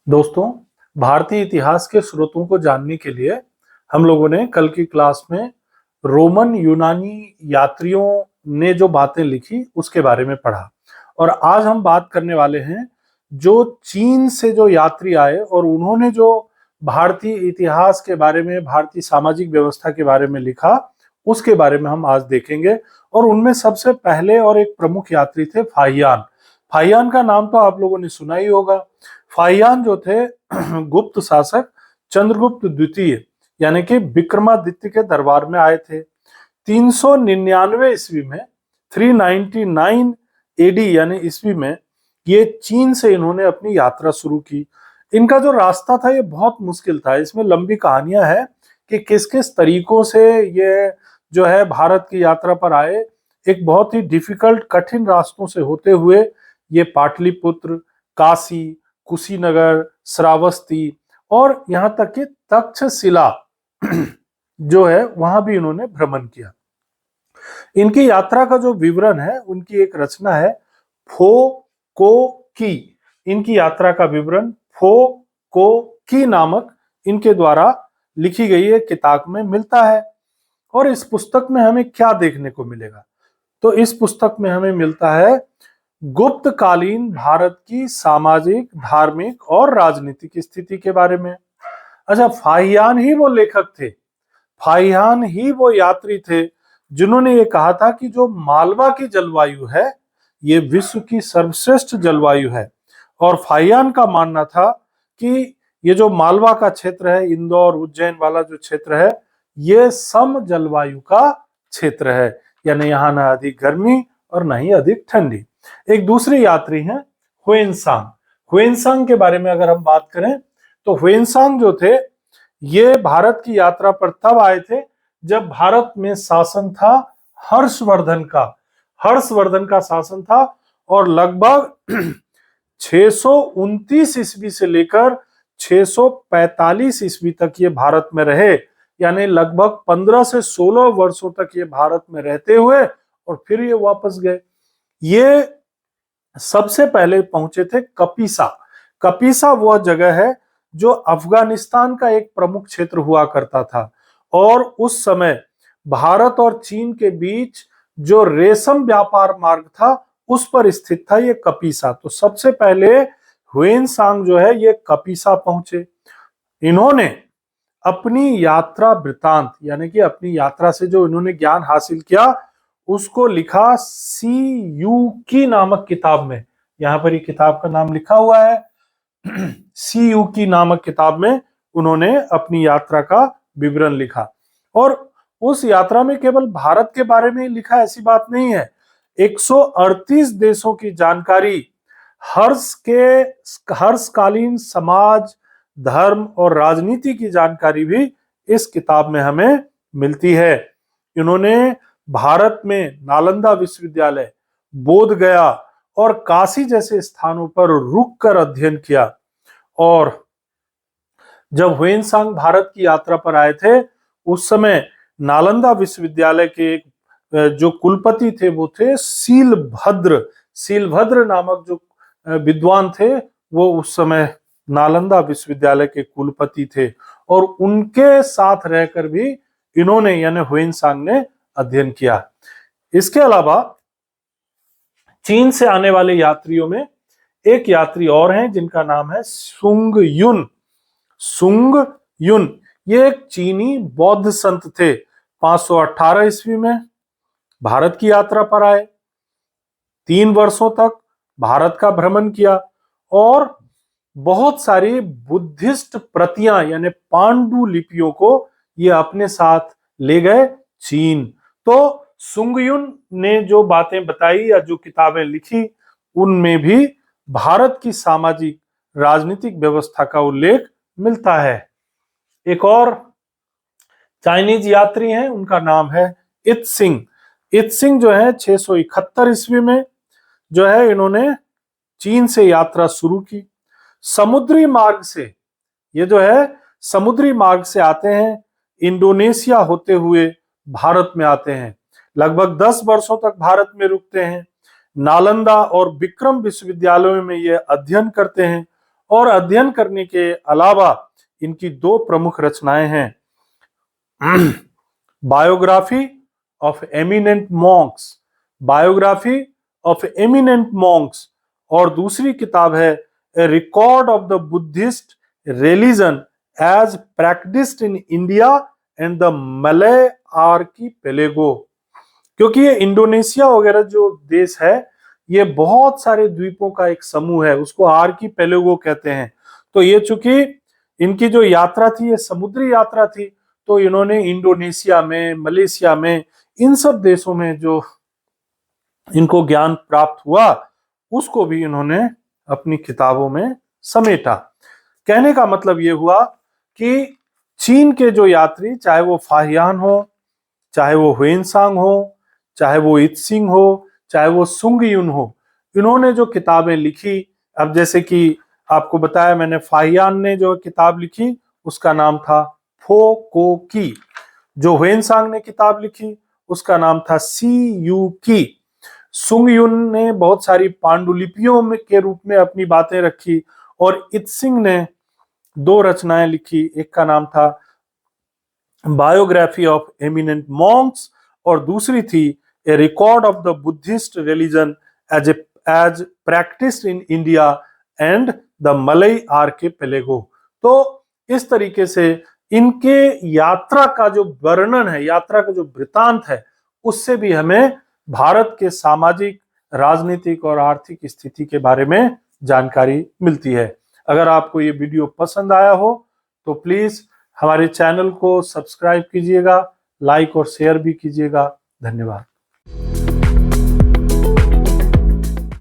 दोस्तों, भारतीय इतिहास के स्रोतों को जानने के लिए हम लोगों ने कल की क्लास में रोमन यूनानी यात्रियों ने जो बातें लिखी उसके बारे में पढ़ा। और आज हम बात करने वाले हैं जो चीन से जो यात्री आए और उन्होंने जो भारतीय इतिहास के बारे में, भारतीय सामाजिक व्यवस्था के बारे में लिखा, उसके बारे में हम आज देखेंगे। और उनमें सबसे पहले और एक प्रमुख यात्री थे फाहियान। फाहियान का नाम तो आप लोगों ने सुना ही होगा। फाहियान जो थे गुप्त शासक चंद्रगुप्त द्वितीय यानी कि विक्रमादित्य के दरबार में आए थे 399 ईस्वी में। 399 एडी यानी ईस्वी में ये चीन से इन्होंने अपनी यात्रा शुरू की। इनका जो रास्ता था ये बहुत मुश्किल था। इसमें लंबी कहानियां हैं कि किस किस तरीकों से ये जो है भारत की यात्रा पर आए। एक बहुत ही डिफिकल्ट, कठिन रास्तों से होते हुए ये पाटलिपुत्र, काशी, कुशीनगर, श्रावस्ती और यहाँ तक कि तक्षशिला जो है वहां भी इन्होंने भ्रमण किया। इनकी यात्रा का जो विवरण है, उनकी एक रचना है फो को की। इनकी यात्रा का विवरण फो को की नामक इनके द्वारा लिखी गई एक किताब में मिलता है। और इस पुस्तक में हमें क्या देखने को मिलेगा? तो इस पुस्तक में हमें मिलता है गुप्त कालीन भारत की सामाजिक, धार्मिक और राजनीतिक स्थिति के बारे में। अच्छा, फाहियान ही वो लेखक थे, फाहियान ही वो यात्री थे जिन्होंने ये कहा था कि जो मालवा की जलवायु है ये विश्व की सर्वश्रेष्ठ जलवायु है। और फाहियान का मानना था कि ये जो मालवा का क्षेत्र है, इंदौर उज्जैन वाला जो क्षेत्र है, ये सम जलवायु का क्षेत्र है, यानी यहाँ ना अधिक गर्मी और ना ही अधिक ठंडी। एक दूसरी यात्री हैं हुएनसांग। हुएनसांग के बारे में अगर हम बात करें तो हुएनसांग जो थे ये भारत की यात्रा पर तब आए थे जब भारत में शासन था हर्षवर्धन का। हर्षवर्धन का शासन था और लगभग 629 ईस्वी से लेकर 645 ईस्वी तक ये भारत में रहे, यानी लगभग 15 से 16 वर्षों तक ये भारत में रहते हुए और फिर ये वापस गए। ये सबसे पहले पहुंचे थे कपीसा। कपीसा वह जगह है जो अफगानिस्तान का एक प्रमुख क्षेत्र हुआ करता था और उस समय भारत और चीन के बीच जो रेशम व्यापार मार्ग था उस पर स्थित था ये कपीसा। तो सबसे पहले हुएनसांग जो है ये कपीसा पहुंचे। इन्होंने अपनी यात्रा वृतांत यानी कि अपनी यात्रा से जो इन्होंने ज्ञान हासिल किया उसको लिखा सी यू की नामक किताब में। यहां पर ये किताब का नाम लिखा हुआ है। सी यू की नामक किताब में उन्होंने अपनी यात्रा का विवरण लिखा। और उस यात्रा में केवल भारत के बारे में लिखा ऐसी बात नहीं है, 138 देशों की जानकारी, हर्षकालीन समाज, धर्म और राजनीति की जानकारी भी इस किताब में हमें मिलती है। इन्होंने भारत में नालंदा विश्वविद्यालय, बोध गया और काशी जैसे स्थानों पर रुककर अध्ययन किया। और जब हुएनसांग भारत की यात्रा पर आए थे उस समय नालंदा विश्वविद्यालय के जो कुलपति थे वो थे शीलभद्र। शीलभद्र नामक जो विद्वान थे वो उस समय नालंदा विश्वविद्यालय के कुलपति थे और उनके साथ रहकर भी इन्होंने यानी हुएनसांग ने अध्ययन किया। इसके अलावा चीन से आने वाले यात्रियों में एक यात्री और हैं जिनका नाम है सुंग युन। सुंग युन ये एक चीनी बौद्ध संत थे। 518 ईस्वी में भारत की यात्रा पर आए, 3 वर्षों तक भारत का भ्रमण किया और बहुत सारी बुद्धिस्ट प्रतियां यानी पांडुलिपियों को ये अपने साथ ले गए चीन। तो सुंगयुन ने जो बातें बताई या जो किताबें लिखी उनमें भी भारत की सामाजिक राजनीतिक व्यवस्था का उल्लेख मिलता है। एक और चाइनीज यात्री हैं, उनका नाम है इत्सिंग। इत्सिंग जो है 671 ईस्वी में जो है इन्होंने चीन से यात्रा शुरू की। समुद्री मार्ग से ये जो है समुद्री मार्ग से आते हैं, इंडोनेशिया होते हुए भारत में आते हैं, लगभग 10 वर्षों तक भारत में रुकते हैं। नालंदा और विक्रम विश्वविद्यालयों में ये अध्ययन करते हैं और अध्ययन करने के अलावा इनकी दो प्रमुख रचनाएं हैं, biography of eminent monks, biography of eminent monks, और दूसरी किताब है a record of the Buddhist religion as practised in India and the Malay archipelago. क्योंकि ये इंडोनेशिया वगैरह जो देश है ये बहुत सारे द्वीपों का एक समूह है, उसको आर्कीपेलेगो कहते हैं। तो ये चूंकि इनकी जो यात्रा थी ये समुद्री यात्रा थी, तो इन्होंने इंडोनेशिया में, मलेशिया में, इन सब देशों में जो इनको ज्ञान प्राप्त हुआ उसको भी इन्होंने अपनी किताबों में समेटा। कहने का मतलब ये हुआ कि चीन के जो यात्री, चाहे वो फाहियान हो, चाहे वो ह्वेनसांग हो, चाहे वो इत्सिंग हो, चाहे वो सुंग युन हो, इन्होंने जो किताबें लिखी, अब जैसे कि आपको बताया मैंने, फाहियान ने जो किताब लिखी उसका नाम था फो को की, जो ह्वेनसांग ने किताब लिखी उसका नाम था सी यू की, सुंग युन ने बहुत सारी पांडुलिपियों में के रूप में अपनी बातें रखी, और इत्सिंग ने दो रचनाएं लिखी, एक का नाम था बायोग्राफी ऑफ एमिनेंट मॉन्क्स और दूसरी थी a record of the Buddhist religion as practised in India and the Malay archipelago. तो इस तरीके से इनके यात्रा का जो वर्णन है, यात्रा का जो वृतांत है, उससे भी हमें भारत के सामाजिक, राजनीतिक और आर्थिक स्थिति के बारे में जानकारी मिलती है। अगर आपको ये वीडियो पसंद आया हो तो प्लीज हमारे चैनल को सब्सक्राइब कीजिएगा, लाइक और शेयर भी कीजिएगा। धन्यवाद।